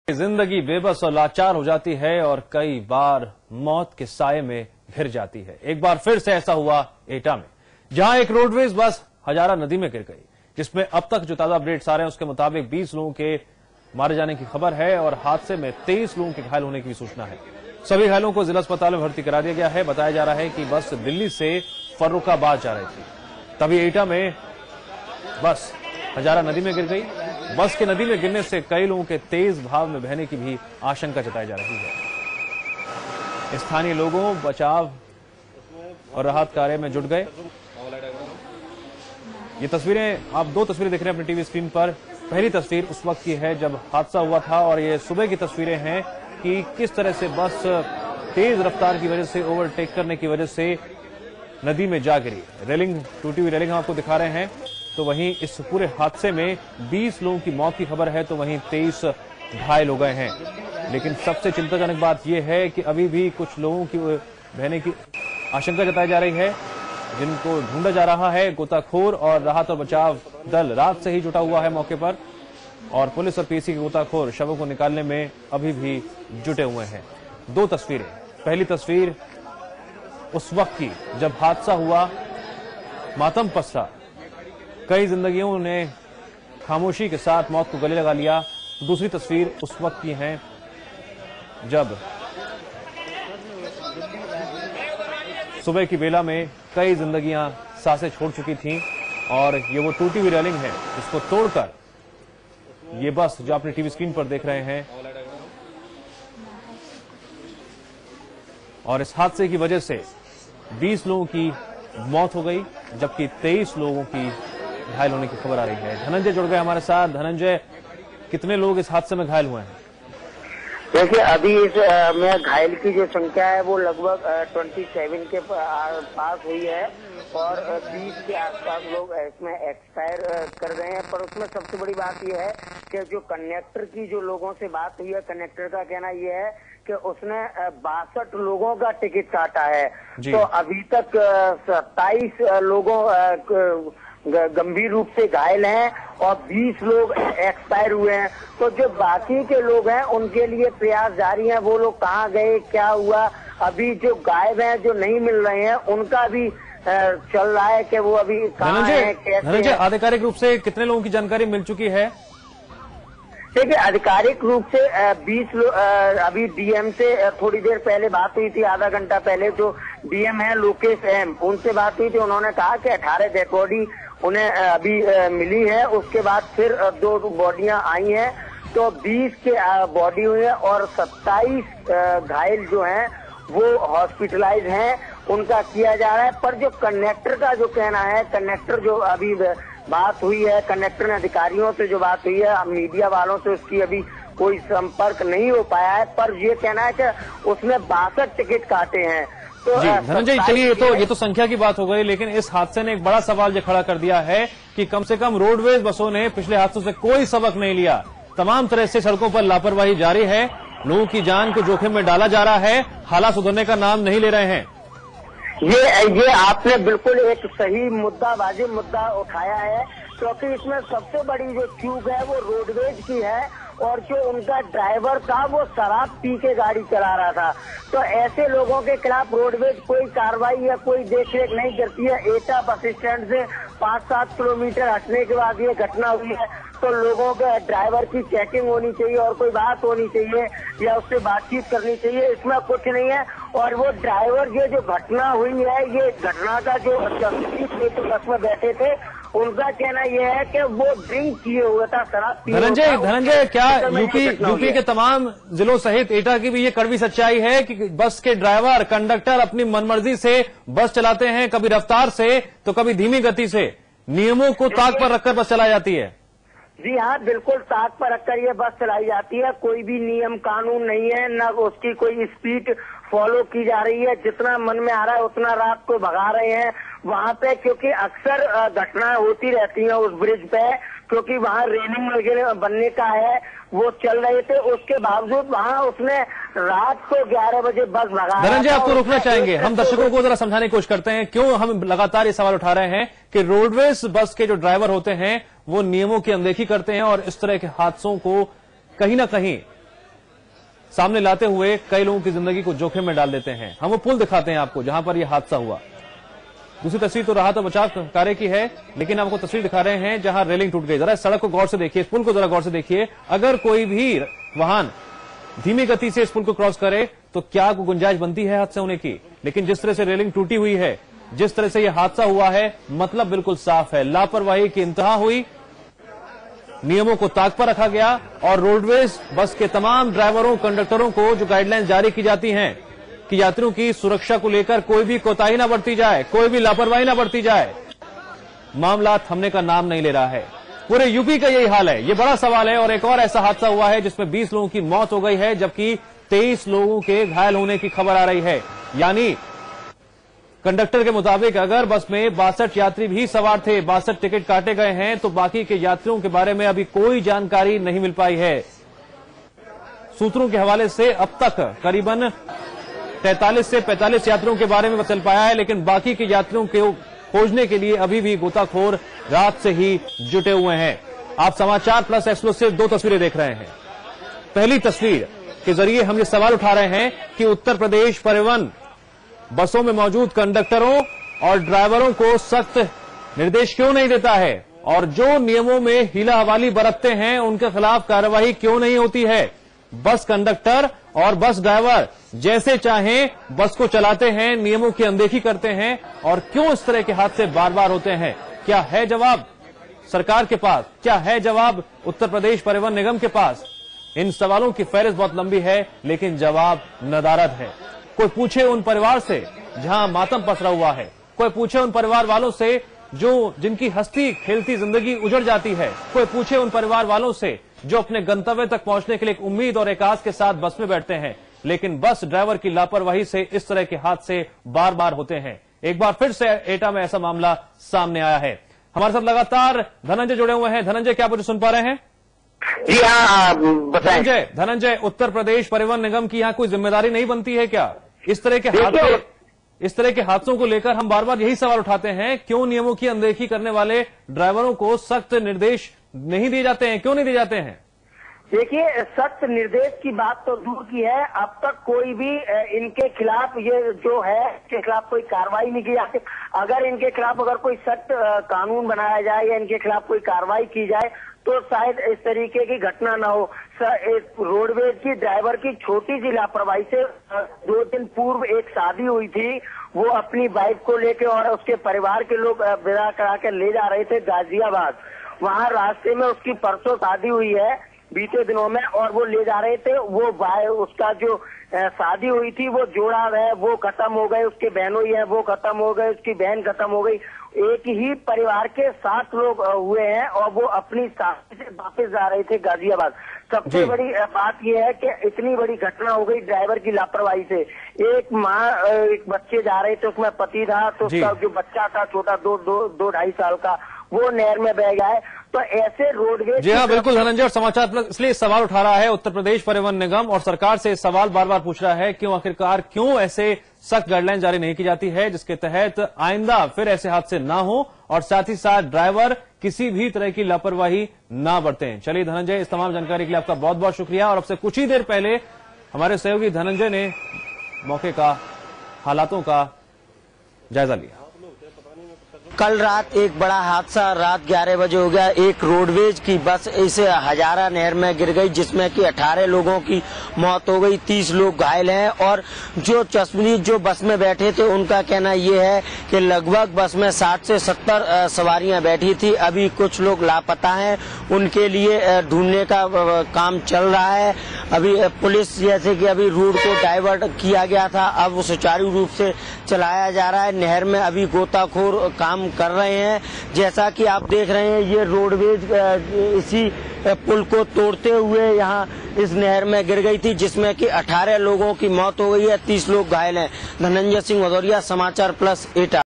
जिंदगी बेबस और लाचार हो जाती है और कई बार मौत के साये में घिर जाती है। एक बार फिर से ऐसा हुआ एटा में, जहां एक रोडवेज बस हजारा नदी में गिर गई, जिसमें अब तक जो ताजा अपडेट्स आ रहे हैं उसके मुताबिक 20 लोगों के मारे जाने की खबर है और हादसे में 23 लोगों के घायल होने की भी सूचना है। सभी घायलों को जिला अस्पताल में भर्ती करा दिया गया है। बताया जा रहा है कि बस दिल्ली से फर्रुखाबाद जा रही थी, तभी एटा में बस हजारा नदी में गिर गई। बस के नदी में गिरने से कई लोगों के तेज भाव में बहने की भी आशंका जताई जा रही है। स्थानीय लोगों बचाव और राहत कार्य में जुट गए। ये तस्वीरें आप दो तस्वीरें देख रहे हैं अपनी टीवी स्क्रीन पर। पहली तस्वीर उस वक्त की है जब हादसा हुआ था और ये सुबह की तस्वीरें हैं कि किस तरह से बस तेज रफ्तार की वजह से ओवरटेक करने की वजह से नदी में जा गिरी। रेलिंग टूटी हुई रेलिंग हम आपको दिखा रहे हैं। तो वहीं इस पूरे हादसे में 20 लोगों की मौत की खबर है, तो वहीं 23 घायल हो गए हैं। लेकिन सबसे चिंताजनक बात यह है कि अभी भी कुछ लोगों की बहने की आशंका जताई जा रही है, जिनको ढूंढा जा रहा है। गोताखोर और राहत और बचाव दल रात से ही जुटा हुआ है मौके पर और पुलिस और पीसी के गोताखोर शवों को निकालने में अभी भी जुटे हुए हैं। दो तस्वीरें, पहली तस्वीर उस वक्त की जब हादसा हुआ, मातम पसरा, कई जिंदगियों ने खामोशी के साथ मौत को गले लगा लिया। दूसरी तस्वीर उस वक्त की है जब सुबह की बेला में कई जिंदगियां सांसें छोड़ चुकी थीं और ये वो टूटी हुई रेलिंग है जिसको तोड़कर ये बस जो आपने टीवी स्क्रीन पर देख रहे हैं, और इस हादसे की वजह से 20 लोगों की मौत हो गई जबकि 23 लोगों की घायल होने की खबर आ रही है। धनंजय जुड़ गए हमारे साथ। धनंजय, कितने लोग इस हादसे में घायल हुए हैं? देखिए, अभी इस में घायल की जो संख्या है वो लगभग 27 के पास हुई है और 20 के आसपास लोग इसमें एक्सपायर कर गए हैं। पर उसमें सबसे बड़ी बात यह है कि जो कंडक्टर की जो लोगों से बात हुई है, कंडक्टर का कहना यह है कि उसने 62 लोगों का टिकट काटा है। तो अभी तक 27 लोगों गंभीर रूप से घायल हैं और 20 लोग एक्सपायर हुए हैं। तो जो बाकी के लोग हैं उनके लिए प्रयास जारी है। वो लोग कहाँ गए, क्या हुआ, अभी जो गायब हैं, जो नहीं मिल रहे हैं, उनका भी चल रहा है कि वो अभी कहाँ हैं, कैसे हैं। आधिकारिक रूप से कितने लोगों की जानकारी मिल चुकी है? देखिए, आधिकारिक रूप से 20 लोग, अभी डीएम से थोड़ी देर पहले बात हुई थी, आधा घंटा पहले। जो डीएम है लोकेश एम, उनसे बात हुई थी। उन्होंने कहा कि 18 डेड बॉडी उन्हें अभी मिली है। उसके बाद फिर 2 बॉडियां आई हैं, तो 20 के बॉडी हुई है और 27 घायल जो हैं वो हॉस्पिटलाइज हैं, उनका किया जा रहा है। पर जो कंडक्टर का जो कहना है, कंडक्टर जो अभी बात हुई है, कंडक्टर अधिकारियों से जो बात हुई है, मीडिया वालों से उसकी अभी कोई संपर्क नहीं हो पाया है। पर ये कहना है कि उसने 62 टिकट काटे हैं। तो जी धनंजय, चलिए ये तो संख्या की बात हो गई, लेकिन इस हादसे ने एक बड़ा सवाल ये खड़ा कर दिया है कि कम से कम रोडवेज बसों ने पिछले हादसों से कोई सबक नहीं लिया। तमाम तरह से सड़कों पर लापरवाही जारी है, लोगों की जान को जोखिम में डाला जा रहा है, हालात सुधरने का नाम नहीं ले रहे हैं। ये आपने बिल्कुल एक सही मुद्दा, वाजिब मुद्दा उठाया है, क्योंकि इसमें सबसे बड़ी जो चूक है वो रोडवेज की है और जो उनका ड्राइवर था वो शराब पी के गाड़ी चला रहा था। तो ऐसे लोगों के खिलाफ रोडवेज कोई कार्रवाई या कोई देखरेख नहीं करती है। एटा बस स्टैंड से 5-7 किलोमीटर हटने के बाद ये घटना हुई है, तो लोगों के ड्राइवर की चेकिंग होनी चाहिए और कोई बात होनी चाहिए या उससे बातचीत करनी चाहिए। इसमें कुछ नहीं है। और वो ड्राइवर ये जो घटना हुई है, ये घटना का जो बस में बैठे थे, उनका कहना यह है कि वो ड्रिंक किए हुआ था, शराब पी। धनंजय, क्या यूपी के तमाम जिलों सहित एटा की भी ये कड़वी सच्चाई है कि बस के ड्राइवर, कंडक्टर अपनी मनमर्जी से बस चलाते हैं, कभी रफ्तार से तो कभी धीमी गति से, नियमों को ताक पर रखकर बस चलाई जाती है? जी हाँ, बिल्कुल ताक पर रखकर ये बस चलाई जाती है। कोई भी नियम कानून नहीं है, न उसकी कोई स्पीड फॉलो की जा रही है। जितना मन में आ रहा है उतना रात को भगा रहे हैं वहाँ पे, क्योंकि अक्सर घटनाएं होती रहती हैं उस ब्रिज पे, क्योंकि वहाँ रेलिंग वगैरह बनने का है, वो चल रहे थे। उसके बावजूद वहाँ उसने रात को 11 बजे बस भगा। धनंजय, आपको रोकना चाहेंगे, हम दर्शकों को जरा समझाने की कोशिश करते हैं क्यों हम लगातार ये सवाल उठा रहे हैं कि रोडवेज बस के जो ड्राइवर होते हैं वो नियमों की अनदेखी करते हैं और इस तरह के हादसों को कहीं ना कहीं सामने लाते हुए कई लोगों की जिंदगी को जोखिम में डाल देते हैं। हम वो पुल दिखाते हैं आपको जहां पर यह हादसा हुआ। दूसरी तस्वीर तो राहत और बचाव कार्य की है, लेकिन आपको तस्वीर दिखा रहे हैं जहां रेलिंग टूट गई। जरा इस सड़क को गौर से देखिए, इस पुल को जरा गौर से देखिए। अगर कोई भी वाहन धीमी गति से इस पुल को क्रॉस करे तो क्या कोई गुंजाइश बनती है हादसा होने की, लेकिन जिस तरह से रेलिंग टूटी हुई है, जिस तरह से यह हादसा हुआ है, मतलब बिल्कुल साफ है, लापरवाही की इंतहा हुई, नियमों को ताक पर रखा गया और रोडवेज बस के तमाम ड्राइवरों कंडक्टरों को जो गाइडलाइंस जारी की जाती हैं कि यात्रियों की सुरक्षा को लेकर कोई भी कोताही ना बरती जाए, कोई भी लापरवाही ना बरती जाए, मामला थमने का नाम नहीं ले रहा है। पूरे यूपी का यही हाल है। ये बड़ा सवाल है। और एक और ऐसा हादसा हुआ है जिसमें 20 लोगों की मौत हो गई है, जबकि 23 लोगों के घायल होने की खबर आ रही है। यानी कंडक्टर के मुताबिक अगर बस में 62 यात्री भी सवार थे, 62 टिकट काटे गए हैं, तो बाकी के यात्रियों के बारे में अभी कोई जानकारी नहीं मिल पाई है। सूत्रों के हवाले से अब तक करीबन 43 से 45 यात्रियों के बारे में चल पाया है, लेकिन बाकी के यात्रियों को खोजने के लिए अभी भी गोताखोर रात से ही जुटे हुए हैं। आप समाचार प्लस एक्सक्लूसिव 2 तस्वीरें देख रहे हैं। पहली तस्वीर के जरिए हम ये सवाल उठा रहे हैं कि उत्तर प्रदेश परिवहन बसों में मौजूद कंडक्टरों और ड्राइवरों को सख्त निर्देश क्यों नहीं देता है, और जो नियमों में हीला हवाली बरतते हैं उनके खिलाफ कार्रवाई क्यों नहीं होती है। बस कंडक्टर और बस ड्राइवर जैसे चाहें बस को चलाते हैं, नियमों की अनदेखी करते हैं, और क्यों इस तरह के हादसे बार बार होते हैं। क्या है जवाब सरकार के पास? क्या है जवाब उत्तर प्रदेश परिवहन निगम के पास? इन सवालों की फहरिस्त बहुत लंबी है, लेकिन जवाब नदारद है। कोई पूछे उन परिवार से जहां मातम पसरा हुआ है, कोई पूछे उन परिवार वालों से जिनकी हंसती खेलती जिंदगी उजड़ जाती है, कोई पूछे उन परिवार वालों से जो अपने गंतव्य तक पहुंचने के लिए एक उम्मीद और एक आस के साथ बस में बैठते हैं, लेकिन बस ड्राइवर की लापरवाही से इस तरह के हादसे बार बार होते हैं। एक बार फिर से एटा में ऐसा मामला सामने आया है। हमारे साथ लगातार धनंजय जुड़े हुए हैं। धनंजय, क्या आप मुझे सुन पा रहे हैं? जी हाँ, बताएं। धनंजय, उत्तर प्रदेश परिवहन निगम की यहाँ कोई जिम्मेदारी नहीं बनती है क्या? इस तरह के हादसों को लेकर हम बार बार यही सवाल उठाते हैं, क्यों नियमों की अनदेखी करने वाले ड्राइवरों को सख्त निर्देश नहीं दिए जाते हैं? क्यों नहीं दिए जाते हैं? देखिए, सख्त निर्देश की बात तो दूर की है, अब तक कोई भी इनके खिलाफ ये जो है इसके खिलाफ कोई कार्रवाई नहीं की जाती। अगर इनके खिलाफ अगर कोई सख्त कानून बनाया जाए या इनके खिलाफ कोई कार्रवाई की जाए तो शायद इस तरीके की घटना न हो। रोडवेज की ड्राइवर की छोटी सी लापरवाही से 2 दिन पूर्व एक शादी हुई थी, वो अपनी बाइक को लेके और उसके परिवार के लोग विदा करा के ले जा रहे थे गाजियाबाद। वहाँ रास्ते में उसकी परसों शादी हुई है बीते दिनों में, और वो ले जा रहे थे, वो उसका जो शादी हुई थी वो जोड़ा है वो खत्म हो गए, उसके बहनोई है वो खत्म हो गए, उसकी बहन खत्म हो गई। एक ही परिवार के 7 लोग हुए हैं और वो अपनी शादी से वापस जा रहे थे गाजियाबाद। सबसे बड़ी बात यह है कि इतनी बड़ी घटना हो गई ड्राइवर की लापरवाही से। एक माँ एक बच्चे जा रहे थे, उसमें पति था, तो उसका जो बच्चा था छोटा 2-2.5 साल का, वो नहर में बह गया है। तो ऐसे रोडवेज। जी हाँ, बिल्कुल धनंजय, और समाचार प्लस इसलिए सवाल उठा रहा है उत्तर प्रदेश परिवहन निगम और सरकार से सवाल बार बार पूछ रहा है, क्यों आखिरकार क्यों ऐसे सख्त गाइडलाइन जारी नहीं की जाती है जिसके तहत आइंदा फिर ऐसे हादसे ना हो और साथ ही साथ ड्राइवर किसी भी तरह की लापरवाही ना बरतें। चलिए धनंजय, इस तमाम जानकारी के लिए आपका बहुत बहुत शुक्रिया। और अब से कुछ ही देर पहले हमारे सहयोगी धनंजय ने मौके का हालातों का जायजा लिया। कल रात एक बड़ा हादसा रात 11 बजे हो गया। एक रोडवेज की बस इस हजारा नहर में गिर गई, जिसमें कि 18 लोगों की मौत हो गई, 30 लोग घायल हैं। और जो चश्मदीद जो बस में बैठे थे उनका कहना ये है कि लगभग बस में 60 से 70 सवारियां बैठी थी। अभी कुछ लोग लापता हैं, उनके लिए ढूंढने का काम चल रहा है। अभी पुलिस जैसे कि अभी रूट को डाइवर्ट किया गया था, अब वो सुचारू रूप से चलाया जा रहा है। नहर में अभी गोताखोर काम कर रहे हैं। जैसा कि आप देख रहे हैं, ये रोडवेज इसी पुल को तोड़ते हुए यहाँ इस नहर में गिर गई थी, जिसमें कि 18 लोगों की मौत हो गई है, 30 लोग घायल हैं। धनंजय सिंह भदौरिया, समाचार प्लस एटा।